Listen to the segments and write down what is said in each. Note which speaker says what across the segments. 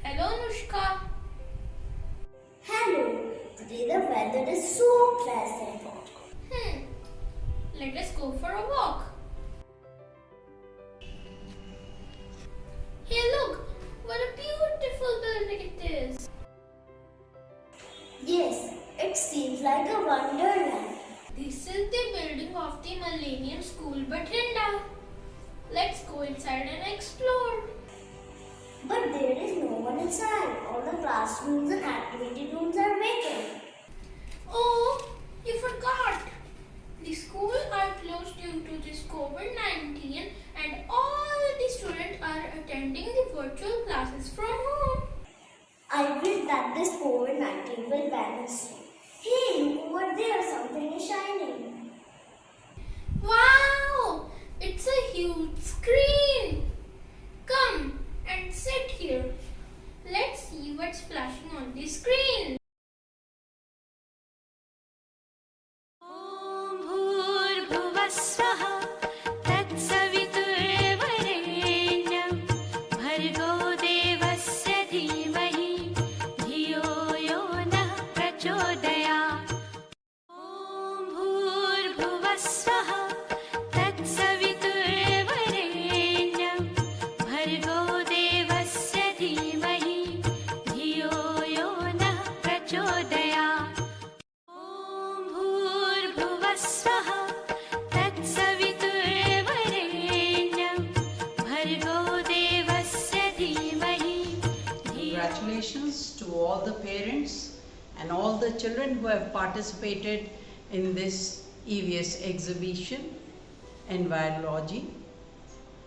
Speaker 1: Hello, Anushka.
Speaker 2: Hello, today the weather is so pleasant.
Speaker 1: Let us go for a walk. Hey, look, what a beautiful building it is.
Speaker 2: Yes, it seems like a wonderland.
Speaker 1: This is the building of the Millennium School Bathinda. Let's go inside and explore.
Speaker 2: But there is no one inside. All the classrooms and activity rooms are vacant.
Speaker 1: Oh, you forgot. The schools are closed due to this COVID-19 and all the students are attending the virtual classes from home.
Speaker 2: I wish that this COVID-19 will vanish. Hey, look over there, something is shining.
Speaker 1: Wow! It's a huge screen! Come and sit here. Let's see what's flashing on the screen.
Speaker 3: ॐ भूर्भुवस्वः तत्सवितुर्वरेण्यं भर्गो देवस्य धीमहि धियो यो नः प्रचोदयात् ॐ भूर्भुवस्वः तत्सवितुर्वरेण्यं भर्गो देवस्य धीमहि धियो यो नः प्रचोदयात् ॐ भूर्भुवस्वः तत्सवितुर्वरेण्यं भर्गो देवस्य धीमहि
Speaker 4: Congratulations to all the parents and all the children who have participated in this EVS exhibition in virology.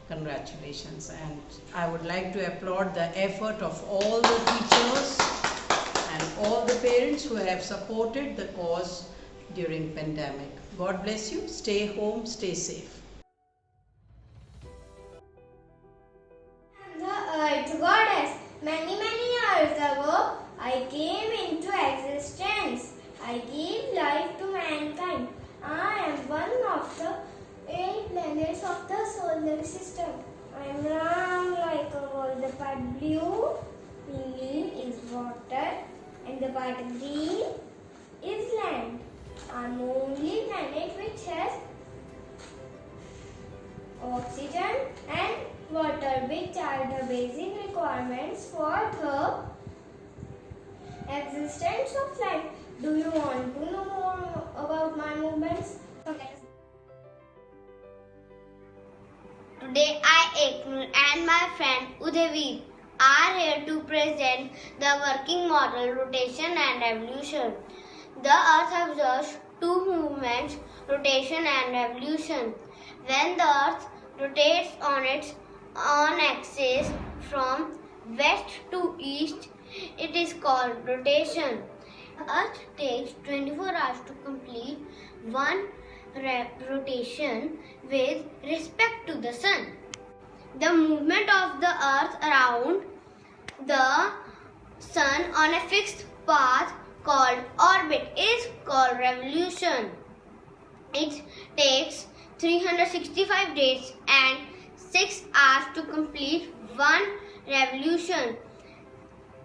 Speaker 4: Congratulations, and I would like to applaud the effort of all the teachers and all the parents who have supported the cause during pandemic. God bless you. Stay home, stay safe.
Speaker 2: The Earth Goddess. Many years ago, I came into existence. I gave life to mankind. I am one of the 8 planets of the solar system. I am round like a ball. The part blue meaning is water and the part green is land. I am only planet which has oxygen and water, which are the basic requirements for the existence of life. Do you want to know more about my movements? Today I, Eknur, and my friend Udaveer are here to present the working model rotation and revolution. The earth observes two movements, rotation and revolution. When the earth rotates on its own axis from west to east, it is called rotation. The earth takes 24 hours to complete one rotation with respect to the sun. The movement of the earth around the sun on a fixed path called orbit is called revolution. It takes 365 days and 6 hours to complete one revolution.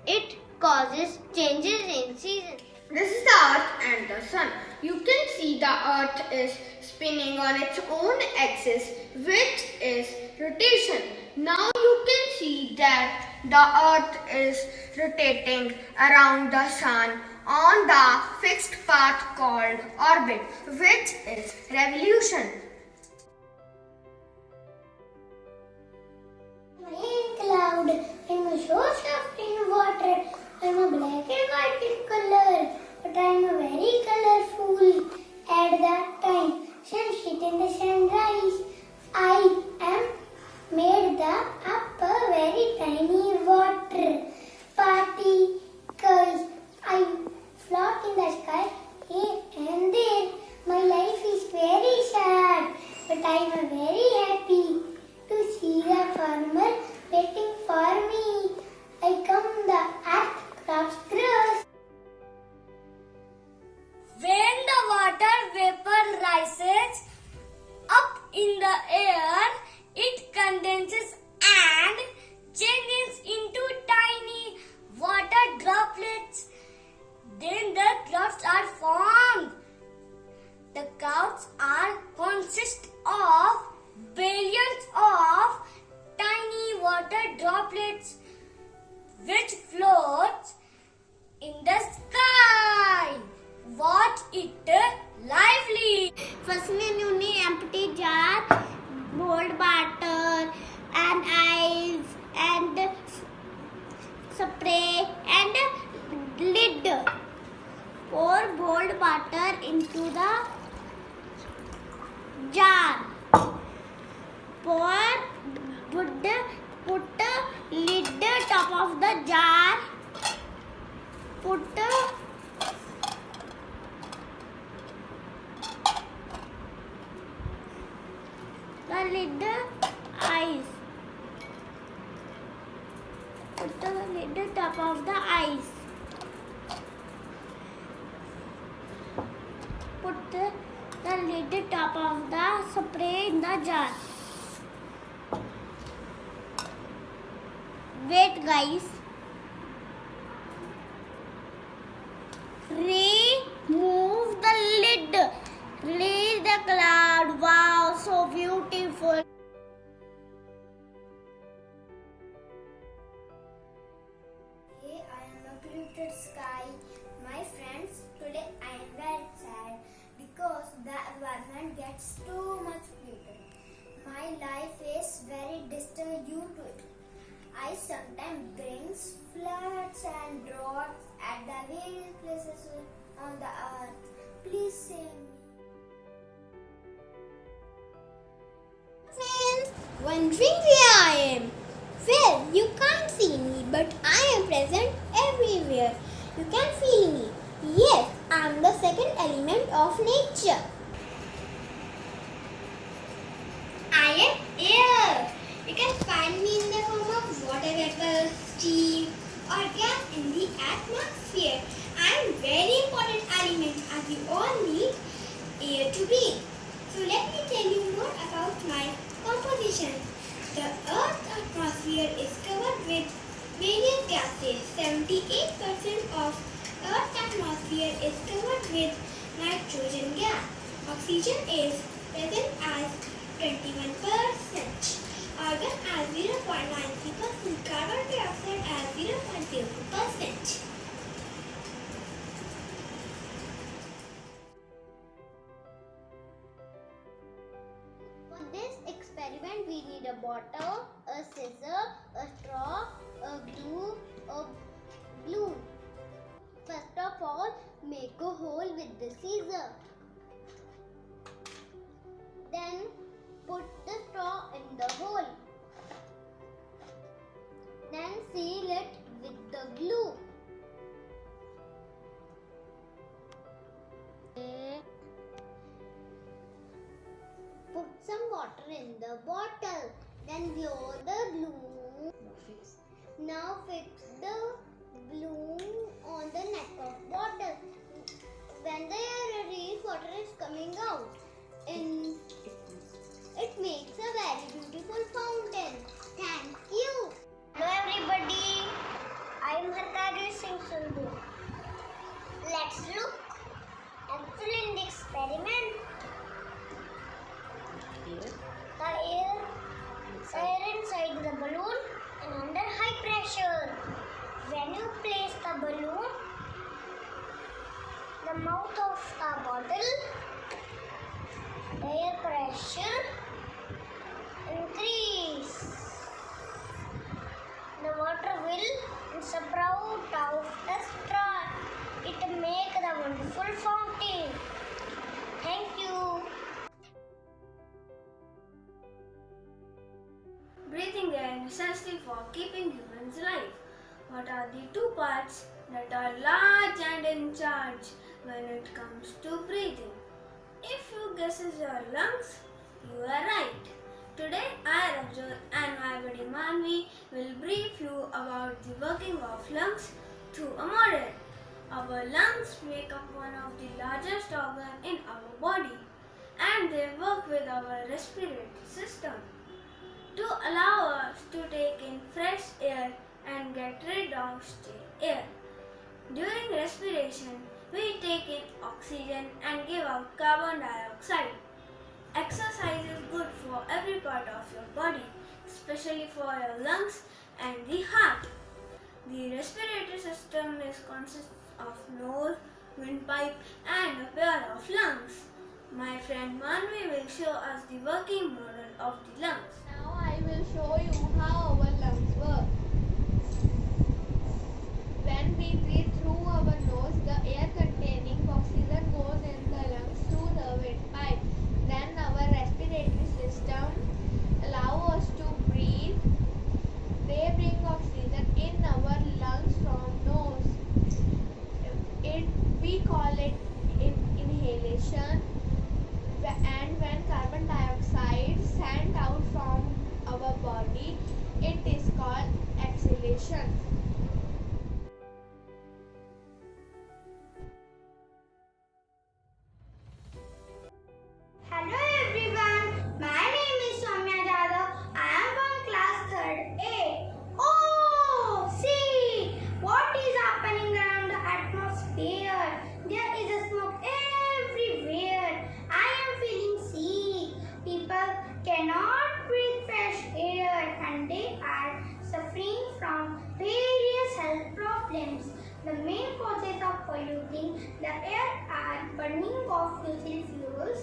Speaker 2: It causes changes in seasons.
Speaker 5: This is the earth and the sun. You can see the earth is spinning on its own axis, which is rotation. Now you can see that the earth is rotating around the sun on the fixed path called orbit, which is revolution.
Speaker 2: Rain cloud, I'm a so soft in water. I'm a black and white in color, but I'm a very colorful at that time. Sunset and the sunrise. I am made the up a very tiny water particles. I float in the sky here and there. My life is very sad, but I am very happy to see the farmer waiting for me. I come the earth crops grows. When the water vapor rises up in the air, it condenses and changes into tiny of the jar. Put the lid ice. Put the lid top of the ice. Put the lid top of the spray in the jar. Wait guys. Remove the lid. Release the cloud. Wow, so beautiful. Hey, I am a polluted sky. My friends, today I am very sad because the environment gets too much polluted. My life is very disturbed due to it. I sometimes brings floods and droughts at the various places on the earth. Please save me.
Speaker 5: Friends, wondering where I am? Well, you can't see me, but I am present everywhere. You can feel me. Yes, I am the second element of nature. I am air. You can find me in the form of water vapor, steam, or gas in the atmosphere. I am very important element as you all need air to breathe. So let me tell you more about my composition. The Earth's atmosphere is covered with various gases. 78% of Earth's atmosphere is covered with nitrogen gas. Oxygen is present as 21%. Argon as 0.93%. Carbon dioxide as 0.02%. For this experiment, we need a bottle, a scissor, a straw, a glue, a balloon. First of all, make a hole with the scissor. Then put the straw in the hole. Then seal it with the glue. Put some water in the bottle. Then blow the balloon. Now fix the balloon on the neck of bottle. When the air release, water is coming out. It makes a very beautiful fountain. Thank you. Hello everybody. I am Harkari Singh Sundhu. Let's look actually in the experiment. The air inside the balloon and under high pressure. When you place the balloon, the mouth of the bottle, the air pressure increase. The water will sprout out the straw. It make the wonderful fountain. Thank you.
Speaker 6: Breathing air is necessary for keeping humans alive. What are the two parts that are large and in charge when it comes to breathing? If you guesses your lungs, you are right. Today I, Rajat, and my buddy Manvi will brief you about the working of lungs through a model. Our lungs make up one of the largest organs in our body, and they work with our respiratory system to allow us to take in fresh air and get rid of stale air. During respiration, we take in oxygen and give out carbon dioxide. Exercise is good for every part of your body, especially for your lungs and the heart. The respiratory system consists of nose, windpipe and a pair of lungs. My friend Manvi will show us the working model of the lungs.
Speaker 7: Now I will show you how our lungs work. When we breathe through our nose, the air containing oxygen goes in the lungs through the windpipe. Then our respiratory system allows us to breathe. They bring oxygen in our speed. It is called acceleration.
Speaker 5: Hello everyone, my name is Soumya Jadhav. I am from class 3rd A. Oh, see what is happening around the atmosphere. There is a smoke everywhere. I am feeling sick. People cannot breathe fresh air and they are suffering from various health problems. The main causes of polluting the air are burning of fossil fuels,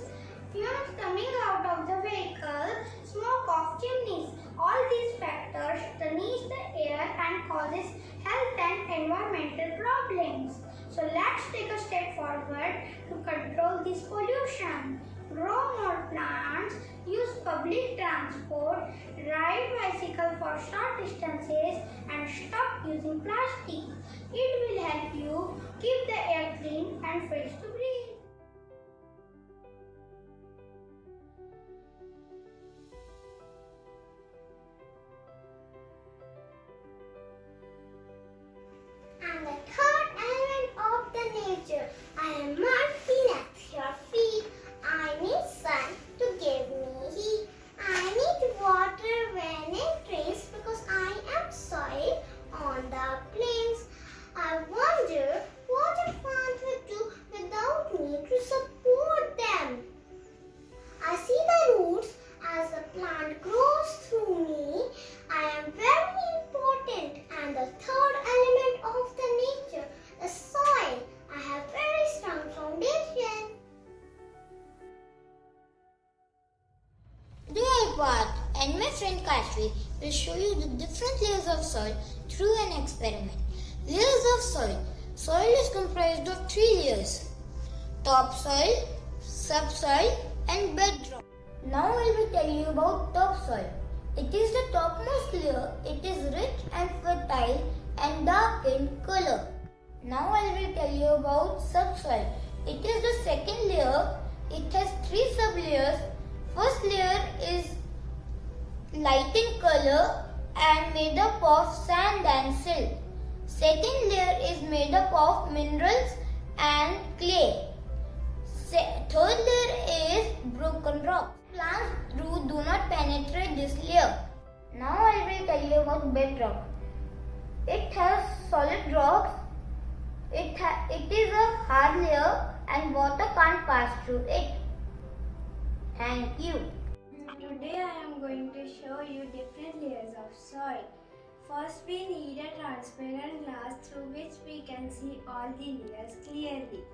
Speaker 5: fumes coming out of the vehicle, smoke of chimneys. All these factors tarnish the air and causes health and environmental problems. So let's take a step forward to control this pollution. Grow more plants, use public transport, ride bicycle for short distances and stop using plastic. It will help you keep the air clean and fresh to breathe.
Speaker 2: And the third element of the nature. I am not peanuts, your feet. I need sun to give me heat. I need water when it rains because I am soil on the plains. I wonder what a plant would do without me to support them. I see the roots as the plant grows through me. I am very important. And the third element of the nature, the soil. I have very strong foundation. Today I part and my friend Kashvi will show you the different layers of soil through an experiment. Layers of soil. Soil is comprised of 3 layers: topsoil, subsoil and bedrock. Now I will tell you about topsoil. It is the topmost layer. It is rich and fertile and dark in color. Now I will tell you about subsoil. It is the second layer. It has 3 sublayers. First layer is light in color and made up of sand and silt. Second layer is made up of minerals and clay. Third layer is broken rock. Plants do not penetrate this layer. Now I will tell you about bedrock. It has solid rocks. It is a hard layer and water can't pass through it. Thank you.
Speaker 6: Today I am going to show you different layers of soil. First we need a transparent glass through which we can see all the layers clearly.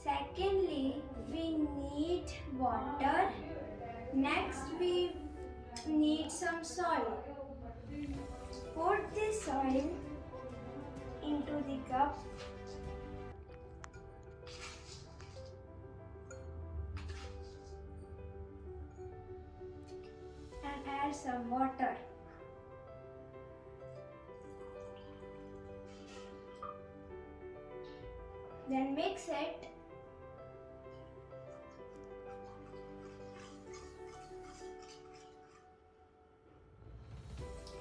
Speaker 6: Secondly, we need water. Next we need some soil. Put the soil into the cup. And add some water. Then mix it.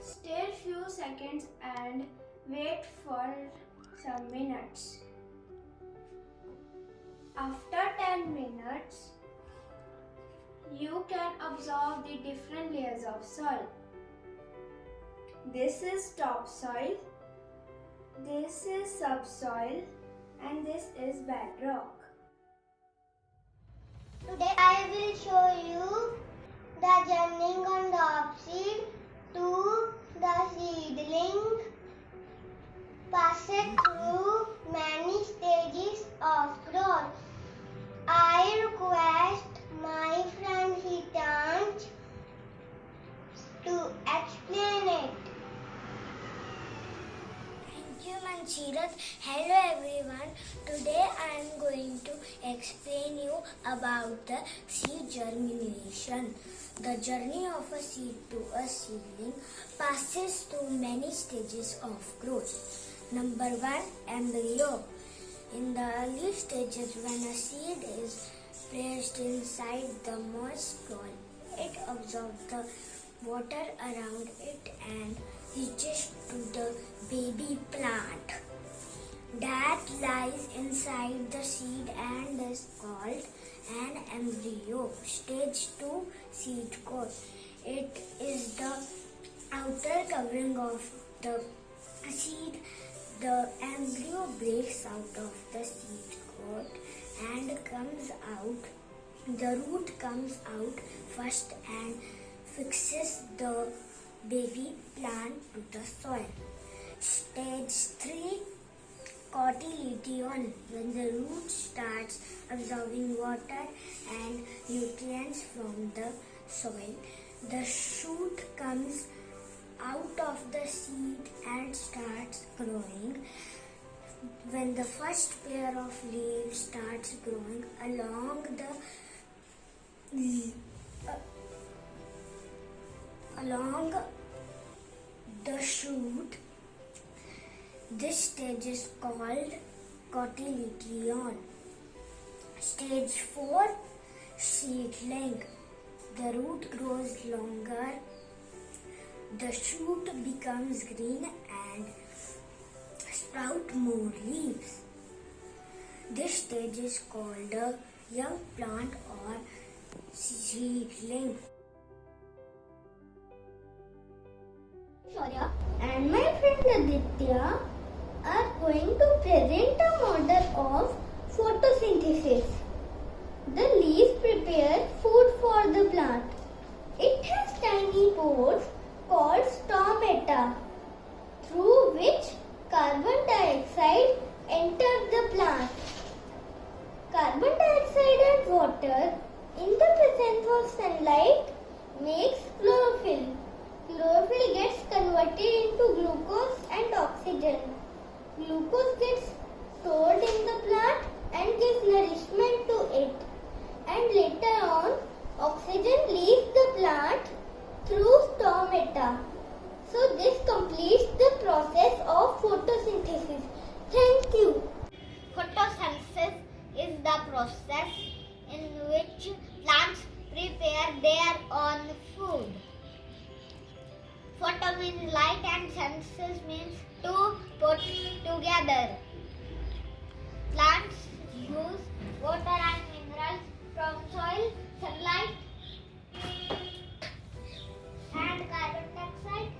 Speaker 6: Stir few seconds and wait for some minutes. After 10 minutes, you can observe the different layers of soil. This is topsoil, this is subsoil, and this is bedrock.
Speaker 2: Today I will show you the journeying on the seed to the seedling, passes through many stages of growth. I request my friend Hitansh to explain it. Thank you, Mansirat. Hello everyone. Today I am going to explain you about the seed germination. The journey of a seed to a seedling passes through many stages of growth. Number 1, embryo. In the early stages, when a seed is placed inside the moist soil, it absorbs the water around it and reaches to the baby plant that lies inside the seed and is called an embryo. Stage 2, seed coat. It is the outer covering of the seed. The embryo breaks out of the seed coat and comes out. The root comes out first and fixes the baby plant to the soil. Stage 3, cotyledon. When the root starts absorbing water and nutrients from the soil, the shoot comes out of the seed and starts growing. When the first pair of leaves starts growing along the shoot, this stage is called cotyledon. Stage 4, seedling. The root grows longer, the shoot becomes green and sprout more leaves. This stage is called a young plant or seedling. Surya and my friend Aditya are going to present a model of photosynthesis. The leaves prepare food for the plant. It has tiny pores called stomata through which carbon dioxide enters the plant. Carbon dioxide and water in the presence of sunlight makes chlorophyll. Chlorophyll gets converted into glucose and oxygen. Glucose gets stored in the plant and gives nourishment to it. And later on, oxygen leaves the plant through stomata. So this completes the process of photosynthesis. Thank you. Photosynthesis is the process in which plants prepare their own food. Photo means light and synthesis means to put together. Plants use water and minerals from soil, sunlight, and carbon dioxide.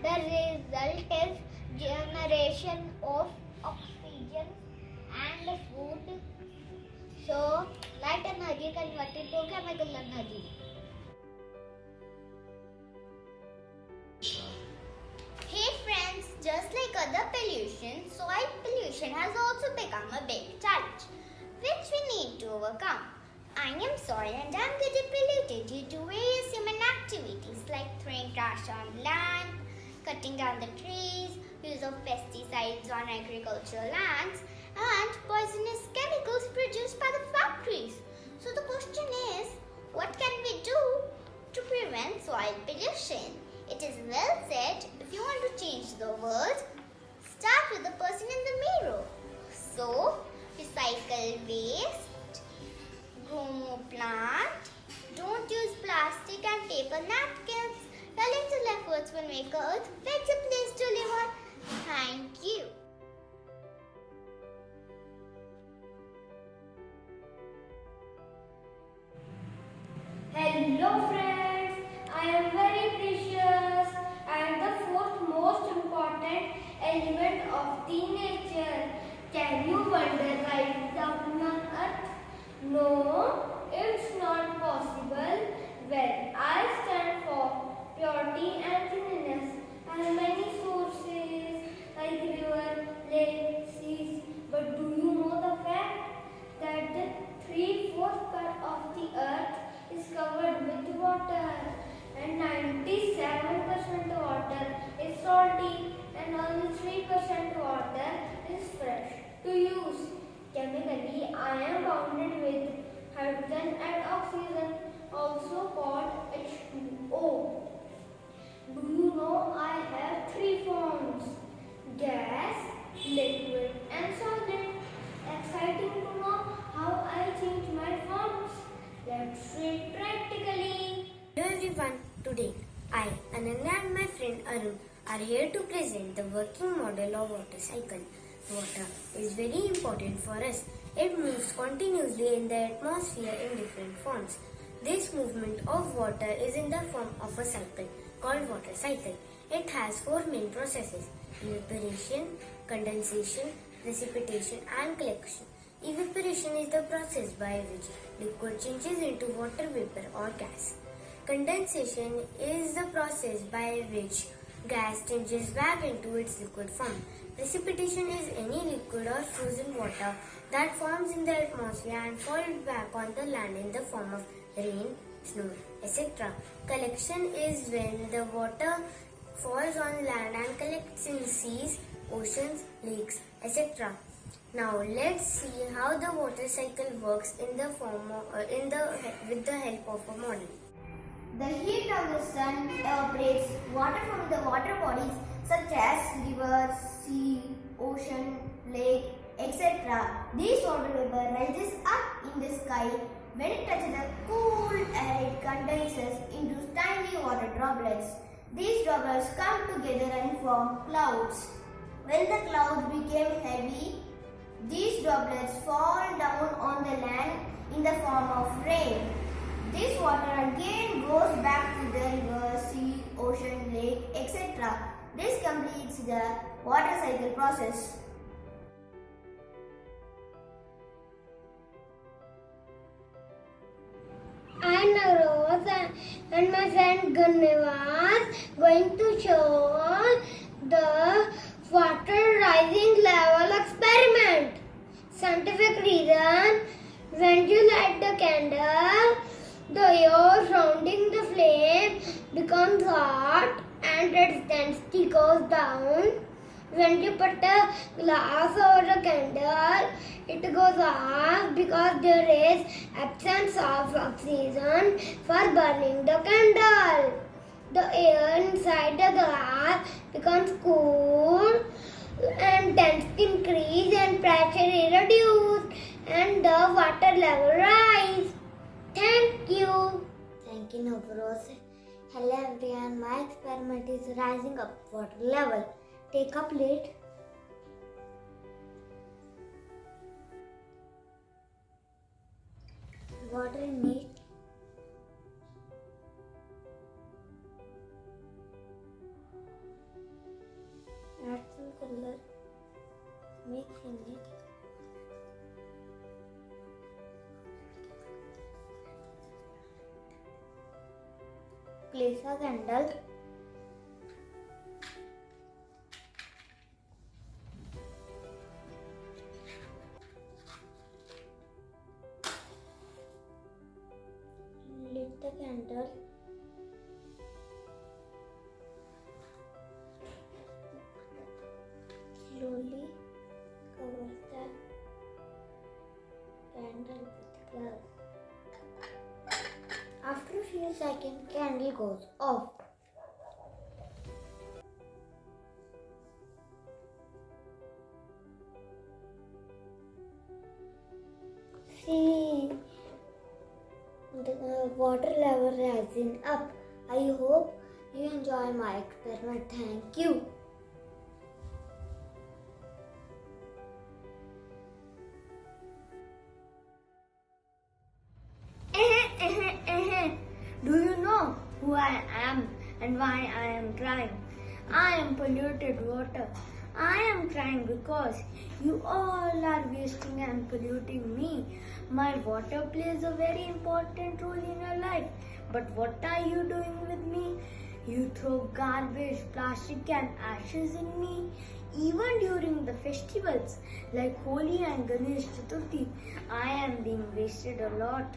Speaker 2: The result is generation of oxygen and food. So, light energy converted to chemical energy. Hey friends, just like other pollution, soil pollution has also become a big challenge, which we need to overcome. I am soil and I am getting polluted due to various human activities like throwing trash on land, cutting down the trees, use of pesticides on agricultural lands, and poisonous chemicals produced by the factories. So the question is, what can we do to prevent soil pollution? It is well said, if you want to change the world, start with the person in the mirror. So, recycle waste, grow more plant, don't use plastic and paper napkins. Your little efforts will make Earth a better place to live on. Thank you.
Speaker 6: Hello friends, I am very precious. I am the fourth most important element of the nature. Can you wonder why it is down on earth? No, it's not possible. Well, I stand for purity and cleanliness. I have many sources like river, lake, seas. But do you know the fact that the 3/4 part of the earth is covered with water?
Speaker 2: Ananya and my friend Arun are here to present the working model of water cycle. Water is very important for us. It moves continuously in the atmosphere in different forms. This movement of water is in the form of a cycle called water cycle. It has four main processes: evaporation, condensation, precipitation and collection. Evaporation is the process by which liquid changes into water vapor or gas. Condensation is the process by which gas changes back into its liquid form. Precipitation is any liquid or frozen water that forms in the atmosphere and falls back on the land in the form of rain, snow, etc. Collection is when the water falls on land and collects in seas, oceans, lakes, etc. Now let's see how the water cycle works in the form of, with the help of a model.
Speaker 5: The heat of the sun evaporates water from the water bodies such as rivers, sea, ocean, lake, etc. This water vapor rises up in the sky. When it touches the cool air, it condenses into tiny water droplets. These droplets come together and form clouds. When the clouds became heavy, these droplets fall down on the land in the form of rain. This water again goes back to the river, sea, ocean, lake, etc. This completes the water cycle process.
Speaker 2: I am Navroz and my friend Ganevas going to show the water rising level experiment. Scientific reason: when you light the candle, the air surrounding the flame becomes hot and its density goes down. When you put a glass over the candle, it goes off because there is absence of oxygen for burning the candle. The air inside the glass becomes cool and density increase and pressure is reduced and the water level rise. Thank you. Thank you, Navroz. Hello everyone, my experiment is rising up water level. Take a plate. Water in it. Add some color. Mix in it. Place a candle. Lit the candle. Slowly cover the candle with glass. After a few seconds, candle goes off. See the water level rising up. I hope you enjoy my experiment. Thank you.
Speaker 5: Do you know who I am and why I am crying? I am polluted water. I am crying because you all are wasting and polluting me. My water plays a very important role in your life. But what are you doing with me? You throw garbage, plastic and ashes in me. Even during the festivals like Holi and Ganesh Chaturthi, I am being wasted a lot.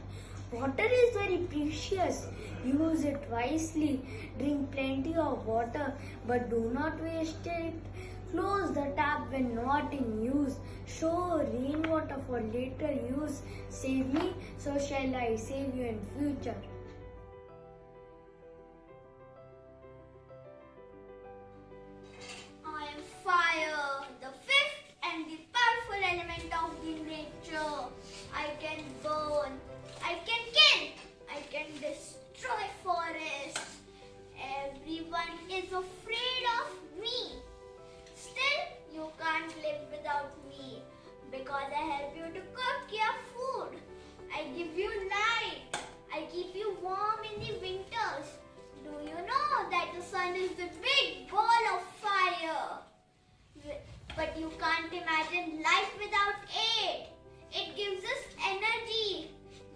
Speaker 5: Water is very precious. Use it wisely. Drink plenty of water, but do not waste it. Close the tap when not in use. Show rainwater for later use. Save me, so shall I save you in future. I am fire, the fifth and the powerful element of the nature. I can burn, I can kill, I can destroy forests. Everyone
Speaker 8: sun is the big ball of fire. But you can't imagine life without it. It gives us energy.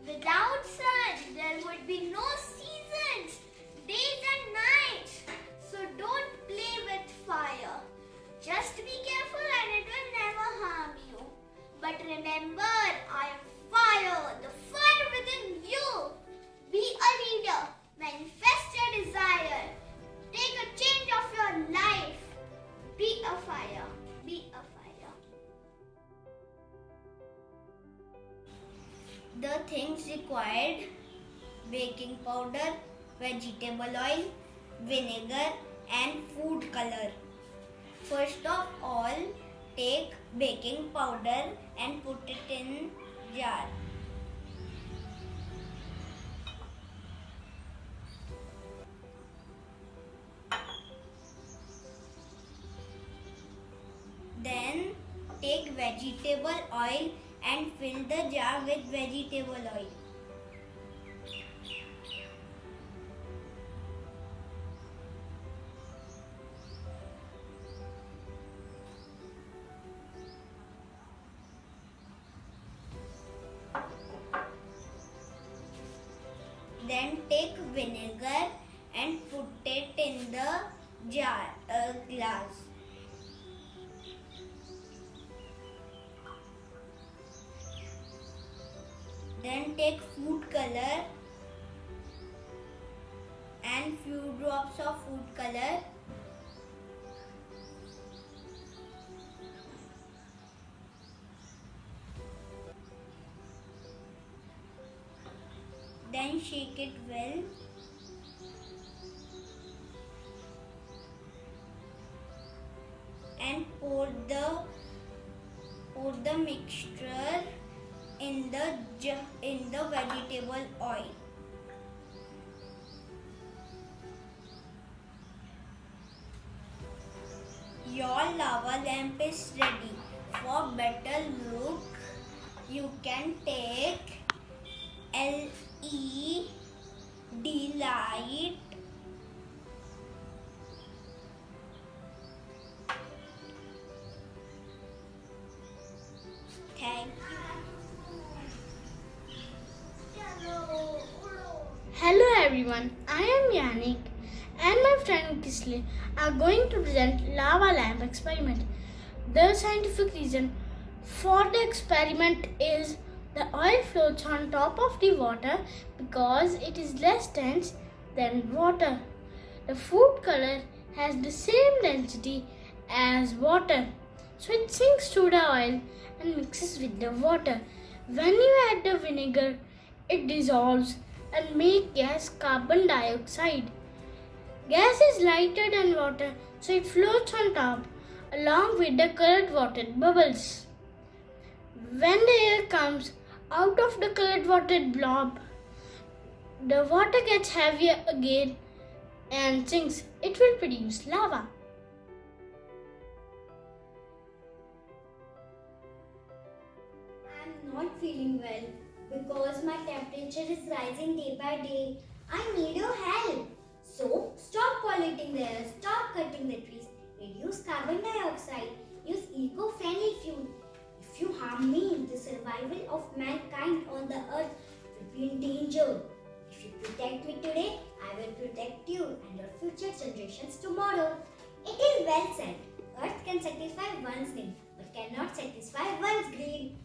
Speaker 8: Without sun, there would be no seasons, days and nights. So don't play with fire. Just be careful and it will never harm you. But remember, I am fire, the fire within you. Be a leader. Manifest your desire. Take a change of your life. Be a fire. Be a fire.
Speaker 2: The things required: baking powder, vegetable oil, vinegar and food color. First of all, take baking powder and put it in jar. Then take vegetable oil and fill the jar with vegetable oil. Then take vinegar and put it in the jar, glass. Then take food color and few drops of food color. Then shake it well. And pour the mixture in the vegetable oil. Your lava lamp is ready. For better look, you can take LED light. Thank you.
Speaker 1: Hello everyone, I am Yannick and my friend Kisle are going to present lava lamp experiment. The scientific reason for the experiment is the oil floats on top of the water because it is less dense than water. The food color has the same density as water, so it sinks to the oil and mixes with the water. When you add the vinegar, it dissolves and make gas carbon dioxide. Gas is lighter than water, so it floats on top along with the colored water bubbles. When the air comes out of the colored water blob, the water gets heavier again and sinks. It will produce lava.
Speaker 8: I'm not feeling well because my temperature is rising day by day. I need your help. So, stop polluting the air, stop cutting the trees, reduce carbon dioxide, use eco-friendly fuel. If you harm me, the survival of mankind on the earth will be in danger. If you protect me today, I will protect you and your future generations tomorrow. It is well said. Earth can satisfy one's need, but cannot satisfy one's greed.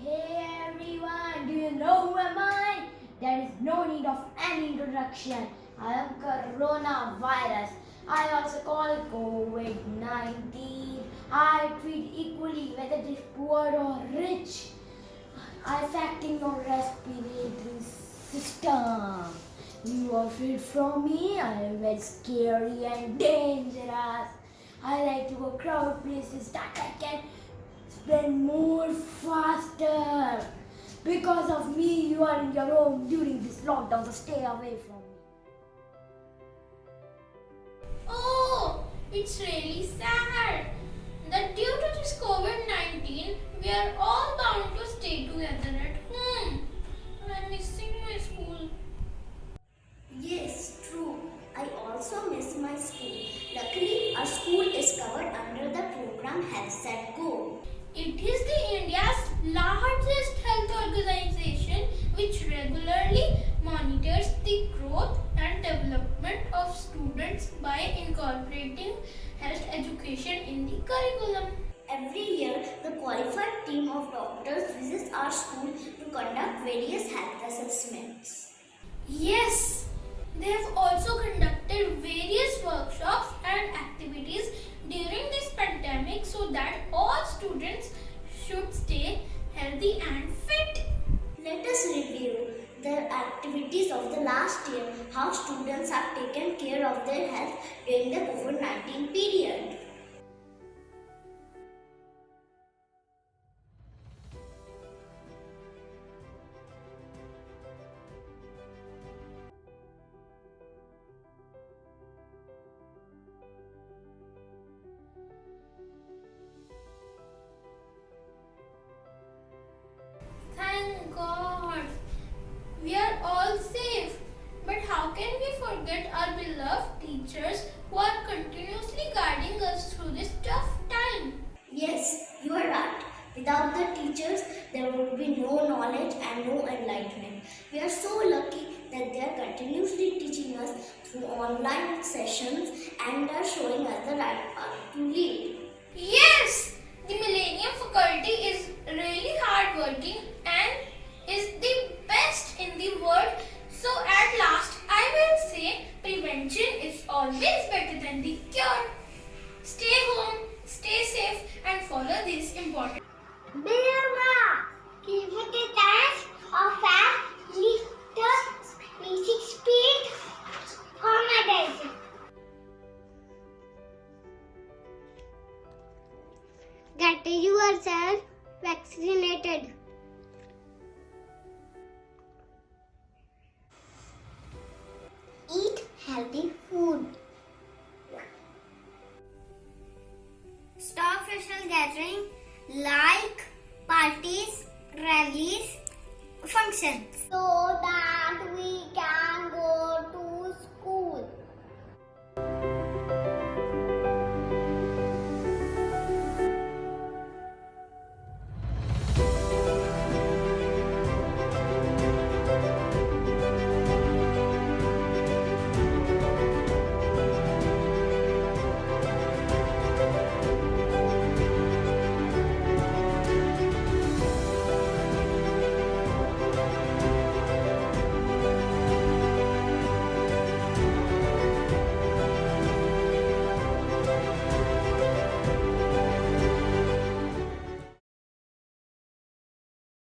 Speaker 9: Hey everyone, do you know who am I? There is no need of any introduction. I am coronavirus. I also call it COVID-19. I treat equally whether it is poor or rich, affecting your respiratory system. You are afraid from me? I am very scary and dangerous. I like to go crowded places that I can spread more faster. Because of me, you are in your home during this lockdown, so stay away from me.
Speaker 1: Oh, it's really sad that due to this COVID-19, we are all bound to stay together at home. I'm missing my school.
Speaker 9: Yes, true.
Speaker 1: curriculum.
Speaker 2: Every year, the qualified team of doctors visits our school to conduct various health assessments.
Speaker 1: Yes, they have also conducted various workshops and activities during this pandemic so that all students should stay healthy and fit.
Speaker 2: Let us review the activities of the last year, how students have taken care of their health during the COVID-19 period.
Speaker 1: Thank God. We are all safe. But how can we forget our beloved teachers who are continuously guiding us through this tough time?
Speaker 2: Yes, you are right. Without the teachers, there would be no knowledge and no enlightenment. We are so lucky that they are continuously teaching us through online sessions and are showing us the right path to lead.
Speaker 1: Yes, the Millennium faculty is really hardworking